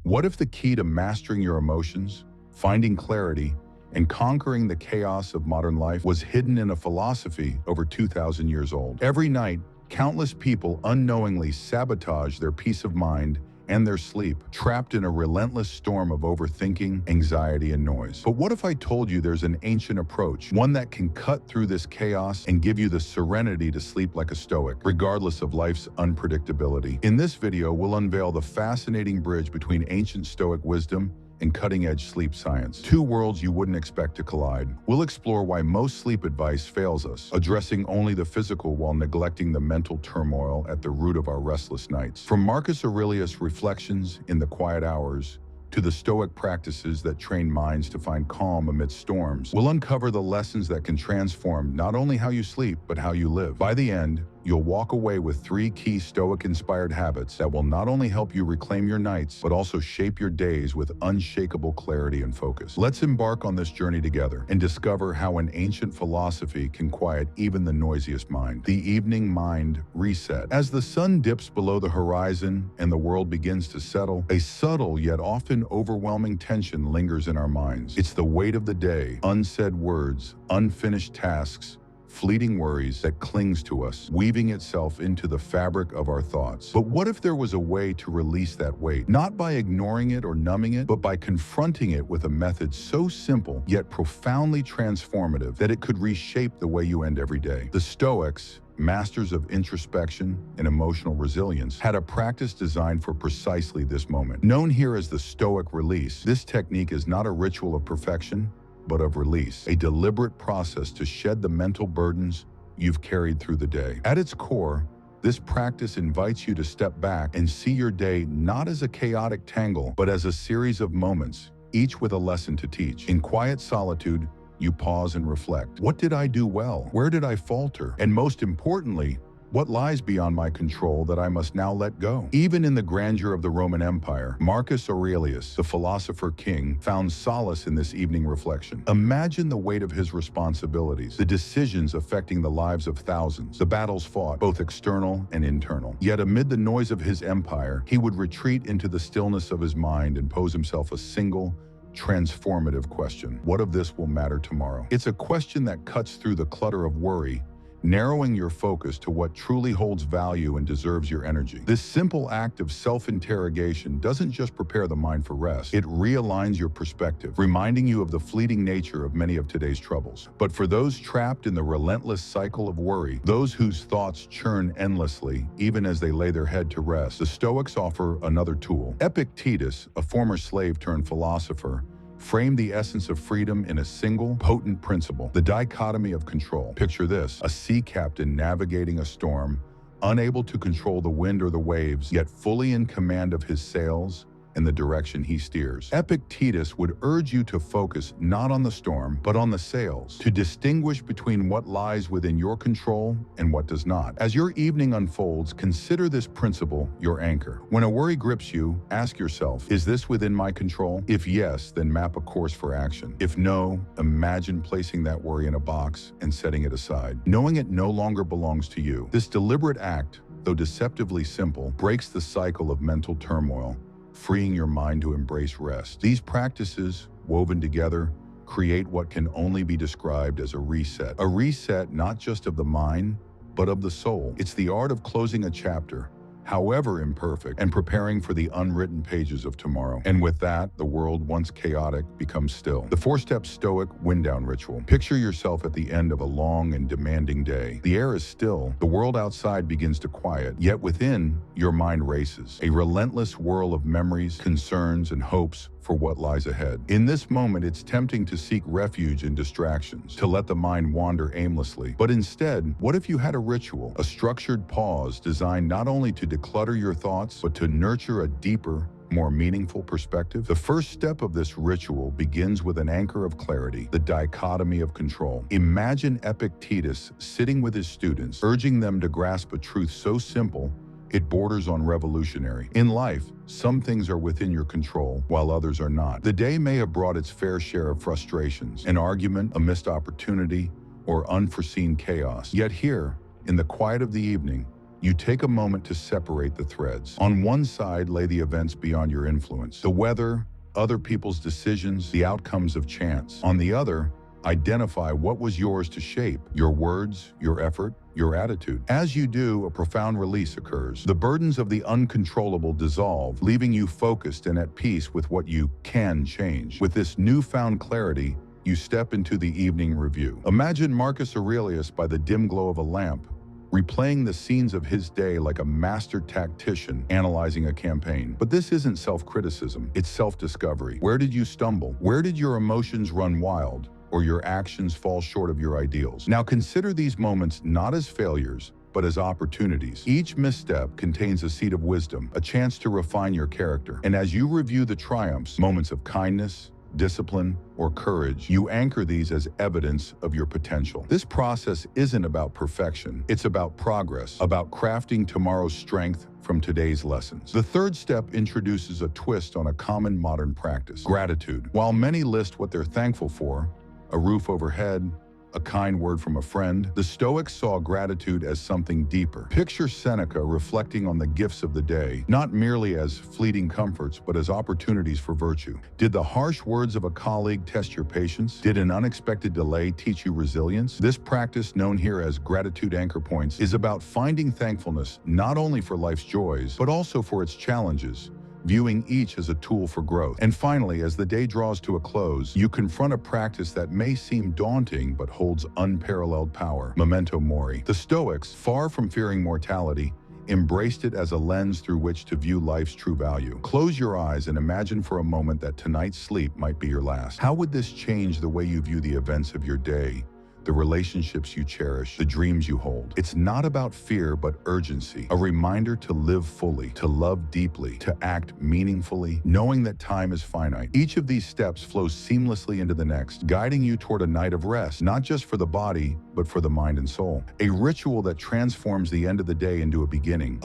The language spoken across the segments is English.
What if the key to mastering your emotions, finding clarity, and conquering the chaos of modern life was hidden in a philosophy over 2,000 years old? Every night, countless people unknowingly sabotage their peace of mind and their sleep, trapped in a relentless storm of overthinking, anxiety, and noise. But what if I told you there's an ancient approach, one that can cut through this chaos and give you the serenity to sleep like a Stoic, regardless of life's unpredictability? In this video, we'll unveil the fascinating bridge between ancient Stoic wisdom and cutting-edge sleep science, two worlds you wouldn't expect to collide. We'll explore why most sleep advice fails us, addressing only the physical while neglecting the mental turmoil at the root of our restless nights. From Marcus Aurelius' reflections in the quiet hours to the Stoic practices that train minds to find calm amidst storms, we'll uncover the lessons that can transform not only how you sleep, but how you live. By the end, you'll walk away with 3 key Stoic-inspired habits that will not only help you reclaim your nights, but also shape your days with unshakable clarity and focus. Let's embark on this journey together and discover how an ancient philosophy can quiet even the noisiest mind. The evening mind reset. As the sun dips below the horizon and the world begins to settle, a subtle yet often overwhelming tension lingers in our minds. It's the weight of the day, unsaid words, unfinished tasks, fleeting worries that clings to us, weaving itself into the fabric of our thoughts. But what if there was a way to release that weight? Not by ignoring it or numbing it, but by confronting it with a method so simple yet profoundly transformative that it could reshape the way you end every day. The Stoics, masters of introspection and emotional resilience, had a practice designed for precisely this moment. Known here as the Stoic release, this technique is not a ritual of perfection, but of release, a deliberate process to shed the mental burdens you've carried through the day. At its core, this practice invites you to step back and see your day not as a chaotic tangle, but as a series of moments, each with a lesson to teach. In quiet solitude, you pause and reflect. What did I do well? Where did I falter? And most importantly, what lies beyond my control that I must now let go? Even in the grandeur of the Roman Empire, Marcus Aurelius, the philosopher king, found solace in this evening reflection. Imagine the weight of his responsibilities, the decisions affecting the lives of thousands, the battles fought, both external and internal. Yet amid the noise of his empire, he would retreat into the stillness of his mind and pose himself a single, transformative question. What of this will matter tomorrow? It's a question that cuts through the clutter of worry, narrowing your focus to what truly holds value and deserves your energy. This simple act of self-interrogation doesn't just prepare the mind for rest, it realigns your perspective, reminding you of the fleeting nature of many of today's troubles. But for those trapped in the relentless cycle of worry, those whose thoughts churn endlessly, even as they lay their head to rest, the Stoics offer another tool. Epictetus, a former slave turned philosopher, framed the essence of freedom in a single, potent principle: the dichotomy of control. Picture this: a sea captain navigating a storm, unable to control the wind or the waves, yet fully in command of his sails and the direction he steers. Epictetus would urge you to focus not on the storm, but on the sails, to distinguish between what lies within your control and what does not. As your evening unfolds, consider this principle your anchor. When a worry grips you, ask yourself, is this within my control? If yes, then map a course for action. If no, imagine placing that worry in a box and setting it aside, knowing it no longer belongs to you. This deliberate act, though deceptively simple, breaks the cycle of mental turmoil, freeing your mind to embrace rest. These practices, woven together, create what can only be described as a reset. A reset not just of the mind, but of the soul. It's the art of closing a chapter, however imperfect, and preparing for the unwritten pages of tomorrow. And with that, the world once chaotic becomes still. The 4-step Stoic wind-down ritual. Picture yourself at the end of a long and demanding day. The air is still, the world outside begins to quiet, yet within, your mind races. A relentless whirl of memories, concerns, and hopes for what lies ahead. In this moment, it's tempting to seek refuge in distractions, to let the mind wander aimlessly. But instead, what if you had a ritual, a structured pause designed not only to declutter your thoughts, but to nurture a deeper, more meaningful perspective? The first step of this ritual begins with an anchor of clarity, the dichotomy of control. Imagine Epictetus sitting with his students, urging them to grasp a truth so simple it borders on revolutionary. In life, some things are within your control, while others are not. The day may have brought its fair share of frustrations, an argument, a missed opportunity, or unforeseen chaos. Yet here, in the quiet of the evening, you take a moment to separate the threads. On one side lay the events beyond your influence, the weather, other people's decisions, the outcomes of chance. On the other, identify what was yours to shape: your words, your effort, your attitude. As you do, a profound release occurs. The burdens of the uncontrollable dissolve, leaving you focused and at peace with what you can change. With this newfound clarity, you step into the evening review. Imagine Marcus Aurelius by the dim glow of a lamp, replaying the scenes of his day like a master tactician analyzing a campaign. But this isn't self-criticism, it's self-discovery. Where did you stumble? Where did your emotions run wild? Or your actions fall short of your ideals? Now consider these moments not as failures, but as opportunities. Each misstep contains a seed of wisdom, a chance to refine your character. And as you review the triumphs, moments of kindness, discipline, or courage, you anchor these as evidence of your potential. This process isn't about perfection, it's about progress, about crafting tomorrow's strength from today's lessons. The third step introduces a twist on a common modern practice: gratitude. While many list what they're thankful for, a roof overhead, a kind word from a friend, the Stoics saw gratitude as something deeper. Picture Seneca reflecting on the gifts of the day, not merely as fleeting comforts, but as opportunities for virtue. Did the harsh words of a colleague test your patience? Did an unexpected delay teach you resilience? This practice, known here as gratitude anchor points, is about finding thankfulness not only for life's joys, but also for its challenges, viewing each as a tool for growth. And finally, as the day draws to a close, you confront a practice that may seem daunting but holds unparalleled power: memento mori. The Stoics, far from fearing mortality, embraced it as a lens through which to view life's true value. Close your eyes and imagine for a moment that tonight's sleep might be your last. How would this change the way you view the events of your day, the relationships you cherish, the dreams you hold? It's not about fear, but urgency. A reminder to live fully, to love deeply, to act meaningfully, knowing that time is finite. Each of these steps flows seamlessly into the next, guiding you toward a night of rest, not just for the body, but for the mind and soul. A ritual that transforms the end of the day into a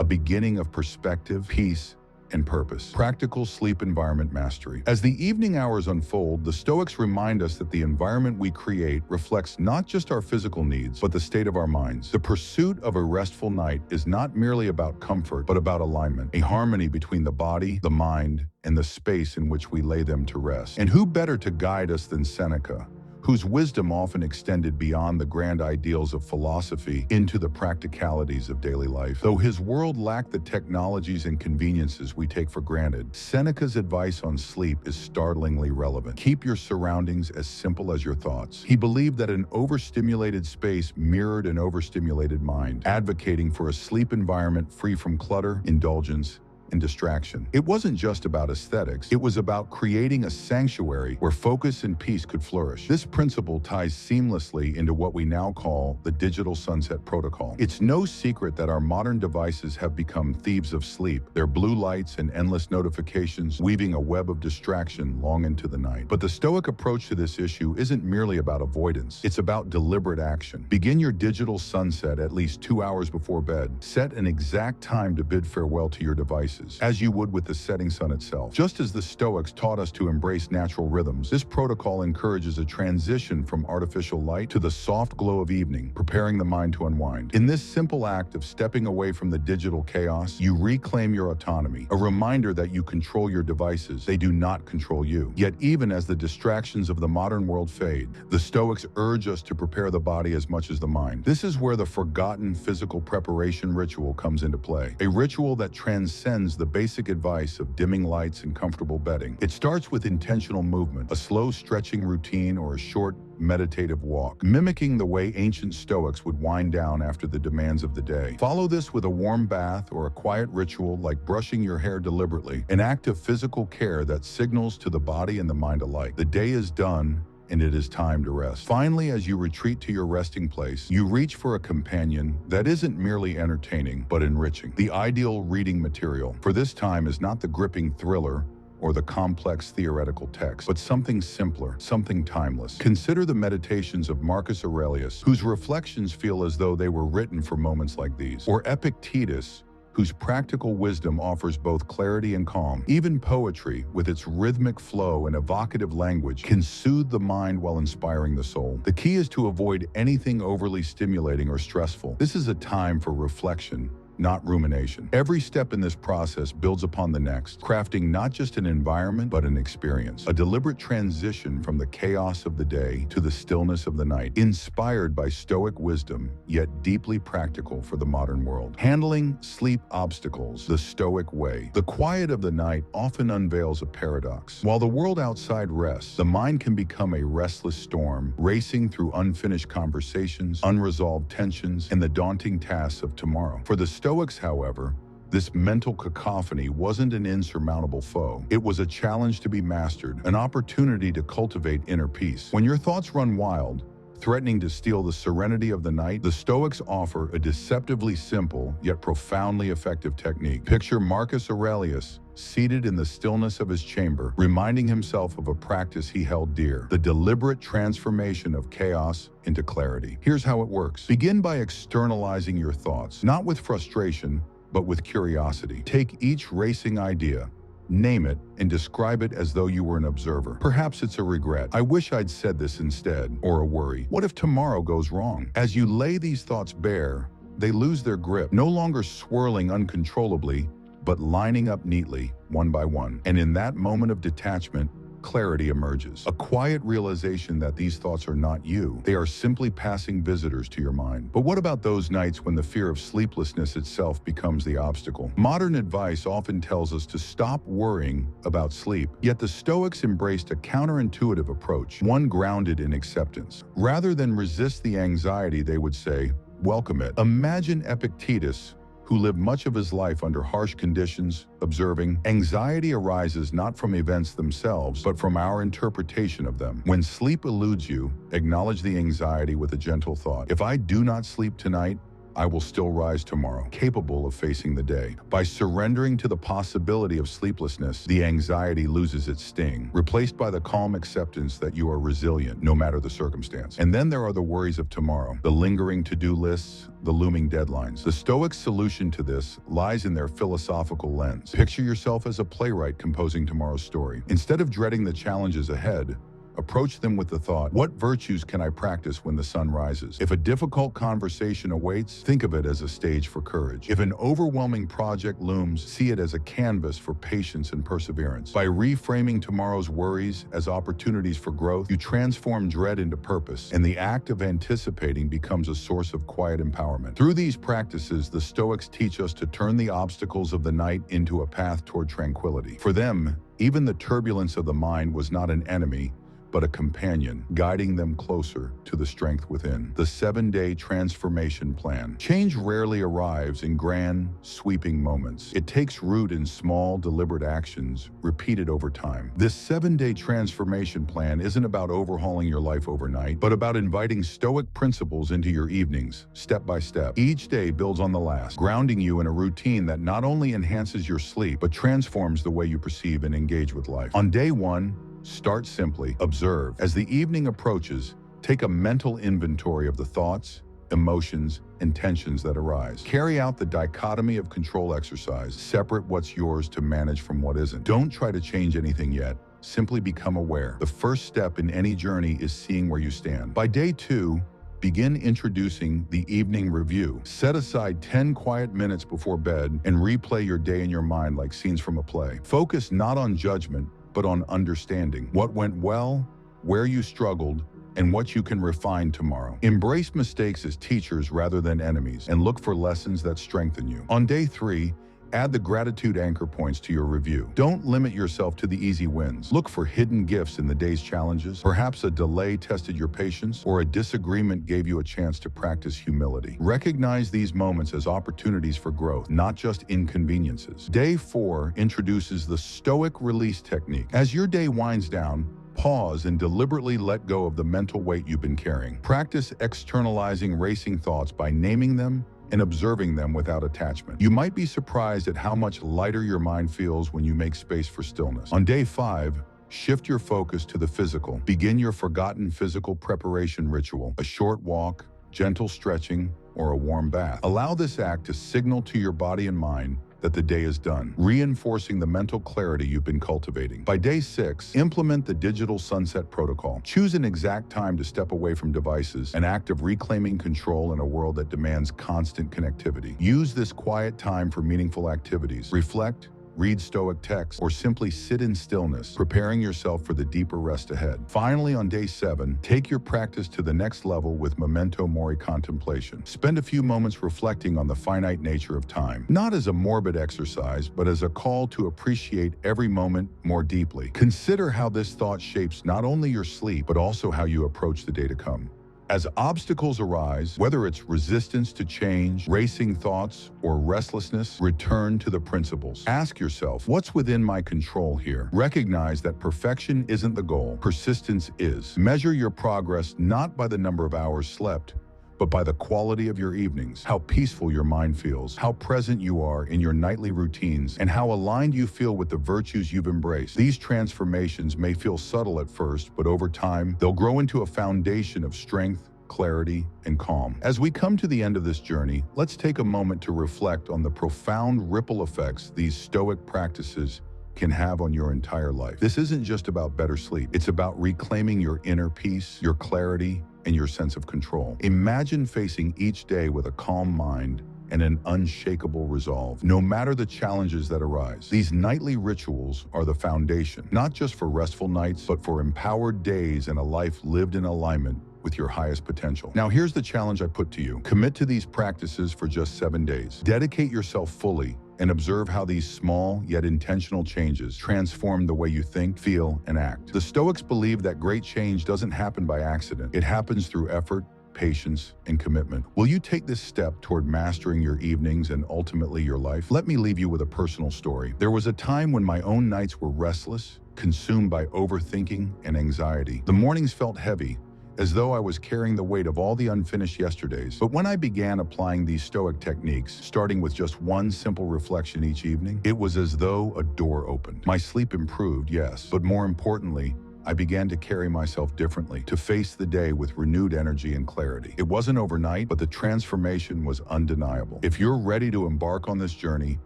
beginning of perspective, peace, and purpose. Practical sleep environment mastery. As the evening hours unfold, the Stoics remind us that the environment we create reflects not just our physical needs, but the state of our minds. The pursuit of a restful night is not merely about comfort, but about alignment, a harmony between the body, the mind, and the space in which we lay them to rest. And who better to guide us than Seneca, whose wisdom often extended beyond the grand ideals of philosophy into the practicalities of daily life. Though his world lacked the technologies and conveniences we take for granted, Seneca's advice on sleep is startlingly relevant. Keep your surroundings as simple as your thoughts. He believed that an overstimulated space mirrored an overstimulated mind, advocating for a sleep environment free from clutter, indulgence, and distraction. It wasn't just about aesthetics, it was about creating a sanctuary where focus and peace could flourish. This principle ties seamlessly into what we now call the digital sunset protocol. It's no secret that our modern devices have become thieves of sleep, their blue lights and endless notifications weaving a web of distraction long into the night. But the Stoic approach to this issue isn't merely about avoidance, it's about deliberate action. Begin your digital sunset at least 2 hours before bed. Set an exact time to bid farewell to your devices, as you would with the setting sun itself. Just as the Stoics taught us to embrace natural rhythms, this protocol encourages a transition from artificial light to the soft glow of evening, preparing the mind to unwind. In this simple act of stepping away from the digital chaos, you reclaim your autonomy, a reminder that you control your devices, they do not control you. Yet even as the distractions of the modern world fade, the Stoics urge us to prepare the body as much as the mind. This is where the forgotten physical preparation ritual comes into play, a ritual that transcends the basic advice of dimming lights and comfortable bedding. It starts with intentional movement, a slow stretching routine or a short meditative walk, mimicking the way ancient Stoics would wind down after the demands of the day. Follow this with a warm bath or a quiet ritual like brushing your hair deliberately, an act of physical care that signals to the body and the mind alike: the day is done, and it is time to rest. Finally, as you retreat to your resting place, you reach for a companion that isn't merely entertaining, but enriching. The ideal reading material for this time is not the gripping thriller or the complex theoretical text, but something simpler, something timeless. Consider the meditations of Marcus Aurelius, whose reflections feel as though they were written for moments like these, or Epictetus, whose practical wisdom offers both clarity and calm. Even poetry, with its rhythmic flow and evocative language, can soothe the mind while inspiring the soul. The key is to avoid anything overly stimulating or stressful. This is a time for reflection, not rumination. Every step in this process builds upon the next, crafting not just an environment, but an experience. A deliberate transition from the chaos of the day to the stillness of the night, inspired by Stoic wisdom, yet deeply practical for the modern world. Handling sleep obstacles the Stoic way. The quiet of the night often unveils a paradox. While the world outside rests, the mind can become a restless storm, racing through unfinished conversations, unresolved tensions, and the daunting tasks of tomorrow. For the Stoics, however, this mental cacophony wasn't an insurmountable foe. It was a challenge to be mastered, an opportunity to cultivate inner peace. When your thoughts run wild, threatening to steal the serenity of the night, the Stoics offer a deceptively simple yet profoundly effective technique. Picture Marcus Aurelius seated in the stillness of his chamber, reminding himself of a practice he held dear: the deliberate transformation of chaos into clarity. Here's how it works. Begin by externalizing your thoughts, not with frustration, but with curiosity. Take each racing idea, name it, and describe it as though you were an observer. Perhaps it's a regret. I wish I'd said this instead. Or a worry. What if tomorrow goes wrong? As you lay these thoughts bare, they lose their grip, no longer swirling uncontrollably, but lining up neatly, one by one. And in that moment of detachment, clarity emerges. A quiet realization that these thoughts are not you. They are simply passing visitors to your mind. But what about those nights when the fear of sleeplessness itself becomes the obstacle? Modern advice often tells us to stop worrying about sleep, yet the Stoics embraced a counterintuitive approach, one grounded in acceptance. Rather than resist the anxiety, they would say, welcome it. Imagine Epictetus, who lived much of his life under harsh conditions, observing, anxiety arises not from events themselves, but from our interpretation of them. When sleep eludes you, acknowledge the anxiety with a gentle thought. If I do not sleep tonight, I will still rise tomorrow, capable of facing the day. By surrendering to the possibility of sleeplessness, the anxiety loses its sting, replaced by the calm acceptance that you are resilient, no matter the circumstance. And then there are the worries of tomorrow, the lingering to-do lists, the looming deadlines. The Stoic solution to this lies in their philosophical lens. Picture yourself as a playwright composing tomorrow's story. Instead of dreading the challenges ahead, approach them with the thought, what virtues can I practice when the sun rises? If a difficult conversation awaits, think of it as a stage for courage. If an overwhelming project looms, see it as a canvas for patience and perseverance. By reframing tomorrow's worries as opportunities for growth, you transform dread into purpose, and the act of anticipating becomes a source of quiet empowerment. Through these practices, the Stoics teach us to turn the obstacles of the night into a path toward tranquility. For them, even the turbulence of the mind was not an enemy, but a companion, guiding them closer to the strength within. The 7-day transformation plan. Change rarely arrives in grand, sweeping moments. It takes root in small, deliberate actions, repeated over time. This 7-day transformation plan isn't about overhauling your life overnight, but about inviting Stoic principles into your evenings, step by step. Each day builds on the last, grounding you in a routine that not only enhances your sleep, but transforms the way you perceive and engage with life. On day 1, start simply. Observe. As the evening approaches, take a mental inventory of the thoughts, emotions, and tensions that arise. Carry out the dichotomy of control exercise. Separate what's yours to manage from what isn't. Don't try to change anything yet. Simply become aware. The first step in any journey is seeing where you stand. By day 2, begin introducing the evening review. Set aside 10 quiet minutes before bed and replay your day in your mind like scenes from a play. Focus not on judgment, but on understanding what went well, where you struggled, and what you can refine tomorrow. Embrace mistakes as teachers rather than enemies, and look for lessons that strengthen you. On day 3, add the gratitude anchor points to your review. Don't limit yourself to the easy wins. Look for hidden gifts in the day's challenges. Perhaps a delay tested your patience, or a disagreement gave you a chance to practice humility. Recognize these moments as opportunities for growth, not just inconveniences. Day 4 introduces the Stoic release technique. As your day winds down, pause and deliberately let go of the mental weight you've been carrying. Practice externalizing racing thoughts by naming them and observing them without attachment. You might be surprised at how much lighter your mind feels when you make space for stillness. On day 5, shift your focus to the physical. Begin your forgotten physical preparation ritual, a short walk, gentle stretching, or a warm bath. Allow this act to signal to your body and mind, that the day is done, reinforcing the mental clarity you've been cultivating. By day 6, implement the digital sunset protocol. Choose an exact time to step away from devices, an act of reclaiming control in a world that demands constant connectivity. Use this quiet time for meaningful activities. Reflect, read Stoic texts, or simply sit in stillness, preparing yourself for the deeper rest ahead. Finally, on day 7, take your practice to the next level with memento mori contemplation. Spend a few moments reflecting on the finite nature of time, not as a morbid exercise, but as a call to appreciate every moment more deeply. Consider how this thought shapes not only your sleep, but also how you approach the day to come. As obstacles arise, whether it's resistance to change, racing thoughts, or restlessness, return to the principles. Ask yourself, what's within my control here? Recognize that perfection isn't the goal, persistence is. Measure your progress not by the number of hours slept, but by the quality of your evenings, how peaceful your mind feels, how present you are in your nightly routines, and how aligned you feel with the virtues you've embraced. These transformations may feel subtle at first, but over time, they'll grow into a foundation of strength, clarity, and calm. As we come to the end of this journey, let's take a moment to reflect on the profound ripple effects these Stoic practices can have on your entire life. This isn't just about better sleep. It's about reclaiming your inner peace, your clarity, and your sense of control. Imagine facing each day with a calm mind and an unshakable resolve, no matter the challenges that arise. These nightly rituals are the foundation, not just for restful nights, but for empowered days and a life lived in alignment with your highest potential. Now, here's the challenge I put to you. Commit to these practices for just 7 days. Dedicate yourself fully and observe how these small yet intentional changes transform the way you think, feel, and act. The Stoics believe that great change doesn't happen by accident. It happens through effort, patience, and commitment. Will you take this step toward mastering your evenings and ultimately your life? Let me leave you with a personal story. There was a time when my own nights were restless, consumed by overthinking and anxiety. The mornings felt heavy, as though I was carrying the weight of all the unfinished yesterdays. But when I began applying these Stoic techniques, starting with just one simple reflection each evening, it was as though a door opened. My sleep improved, yes, but more importantly, I began to carry myself differently, to face the day with renewed energy and clarity. It wasn't overnight, but the transformation was undeniable. If you're ready to embark on this journey,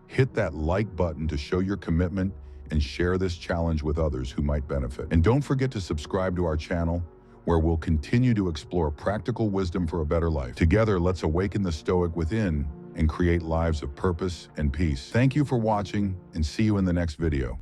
hit that like button to show your commitment and share this challenge with others who might benefit. And don't forget to subscribe to our channel, where we'll continue to explore practical wisdom for a better life. Together, let's awaken the Stoic within and create lives of purpose and peace. Thank you for watching, and see you in the next video.